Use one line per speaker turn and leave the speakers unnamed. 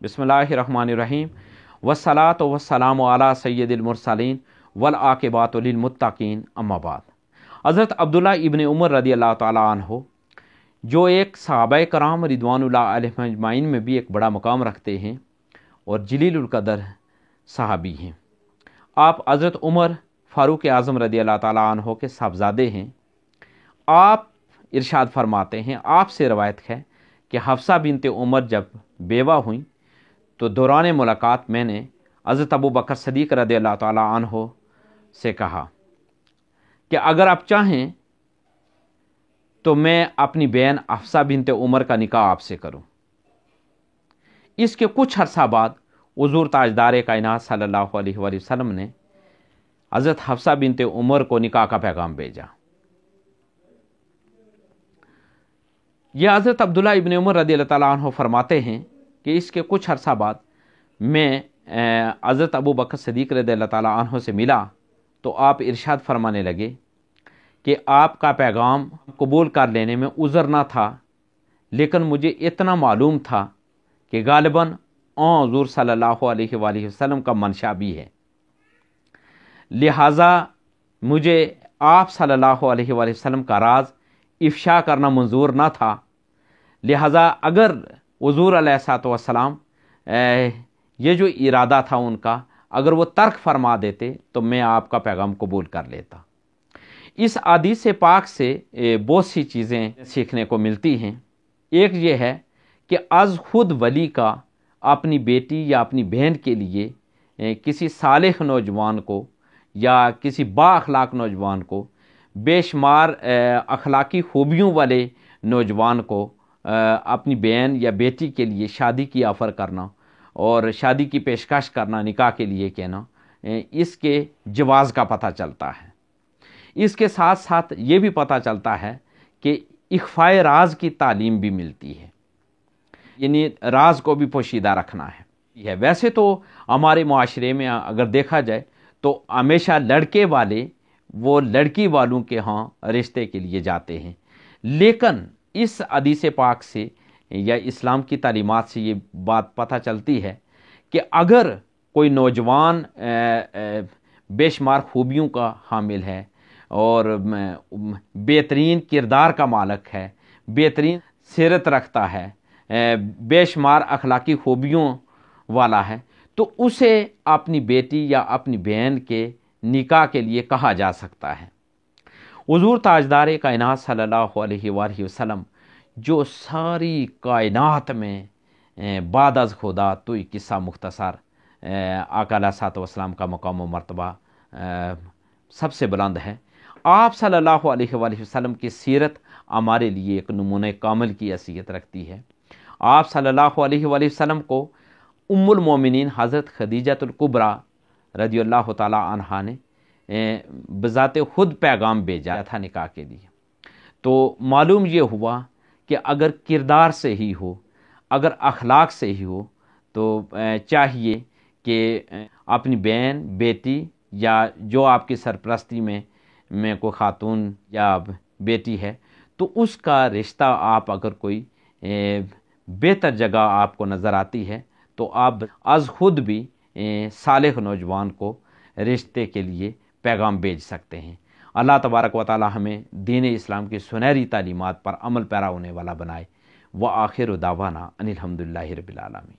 बिस्मिल्लाहिर्रहमानिर्रहीम वस्सलातु वस्सलामु अला सय्यदिल मुरसलीन वल आक़िबातु लिल मुत्तक़ीन अम्मा बाद। हज़रत अब्दुल्ला इब्न उमर रदियल्लाहु ताला अन्हु, जो एक सहाबाए कराम रिदवानुल्लाह अलैहिम अजमाइन में भी एक बड़ा मकाम रखते हैं और जलीलुल कदर सहाबी हैं। आप हज़रत उमर फ़ारूक आज़म रदियल्लाहु ताला अन्हु के साहबजादे हैं। आप इरशाद फरमाते हैं, आपसे रवायत है कि हफ्सा बिनते उमर जब बेवा हुई तो दौरान मुलाकात मैंने हज़रत अबू बकर सदीक़ रदियल्लाहु ताला अन्हु से कहा कि अगर आप चाहें तो मैं अपनी बहन हफ्सा बिनते उमर का निकाह आपसे करूं। इसके कुछ अरसा बाद हुज़ूर ताजदार कायनात सल्लल्लाहु अलैहि वसल्लम ने हज़रत हफ्सा बिनते उमर को निकाह का पैगाम भेजा। यह हज़रत अब्दुल्ला इब्न उमर रदियल्लाहु ताला अन्हु फरमाते हैं कि इसके कुछ अरसा बाद मैं हज़रत अबू बकर सदीक़ रदियल्लाहु ताला अन्हु से मिला तो आप इरशाद फरमाने लगे कि आपका पैगाम कबूल कर लेने में उज़र ना था, लेकिन मुझे इतना मालूम था कि गालिबन हुज़ूर सल्लल्लाहु अलैहि वसल्लम का मंशा भी है, लिहाजा मुझे आप सल्लल्लाहु अलैहि वसल्लम का राज इफ़शा करना मंजूर ना था। लिहाजा अगर हुज़ूर अलैहिस्सलातु वस्सलाम ये जो इरादा था उनका, अगर वो तर्क फरमा देते तो मैं आपका पैगाम कबूल कर लेता। इस हदीस पाक से बहुत सी चीज़ें सीखने को मिलती हैं। एक ये है कि आज खुद वली का अपनी बेटी या अपनी बहन के लिए किसी सालेह नौजवान को या किसी बाअखलाक नौजवान को, बेशुमार अखलाकी खूबियों वाले नौजवान को अपनी बहन या बेटी के लिए शादी की ऑफ़र करना और शादी की पेशकश करना, निकाह के लिए कहना, इसके जवाज़ का पता चलता है। इसके साथ साथ ये भी पता चलता है कि इख्फ़ाए राज की तालीम भी मिलती है, यानी राज को भी पोशीदा रखना है। वैसे तो हमारे मुआशरे में अगर देखा जाए तो हमेशा लड़के वाले वो लड़की वालों के यहाँ रिश्ते के लिए जाते हैं, लेकिन इस हदीस पाक से या इस्लाम की तालीमात से ये बात पता चलती है कि अगर कोई नौजवान बेशुमार खूबियों का हामिल है और बेहतरीन किरदार का मालिक है, बेहतरीन सीरत रखता है, बेशुमार अखलाकी खूबियों वाला है, तो उसे अपनी बेटी या अपनी बहन के निकाह के लिए कहा जा सकता है। हुज़ूर ताजदार कायनात सल्लल्लाहु अलैहि वसल्लम, जो सारी कायनात में बाद अज़ खुदा तो किस्सा मुख्तसर, आका अलैहिस्सलातु वस्सलाम का मकाम व मर्तबा सबसे बुलंद है। आप सल्लल्लाहु अलैहि वसल्लम की सीरत हमारे लिए एक नमूने कामिल की हैसियत रखती है। आप सल्लल्लाहु अलैहि वसल्लम को उम्मुल मोमिनीन हज़रत खदीजतुल कुबरा रदियल्लाहु ताला अन्हा ने बज़ाते खुद पैगाम भेजा था निकाह के लिए। तो मालूम ये हुआ कि अगर किरदार से ही हो, अगर अखलाक से ही हो, तो चाहिए कि अपनी बहन, बेटी या जो आपकी सरपरस्ती में कोई खातून या बेटी है, तो उसका रिश्ता आप अगर कोई बेहतर जगह आपको नज़र आती है तो आप आज खुद भी सालेह नौजवान को रिश्ते के लिए पैगाम भेज सकते हैं। अल्लाह तबारक व तआला हमें दीन इस्लाम की सुनहरी तालीमात पर अमल पैरा होने वाला बनाए। व आखिर दावाना अनिल हम्दुलिल्लाहि रब्बिल आलमीन।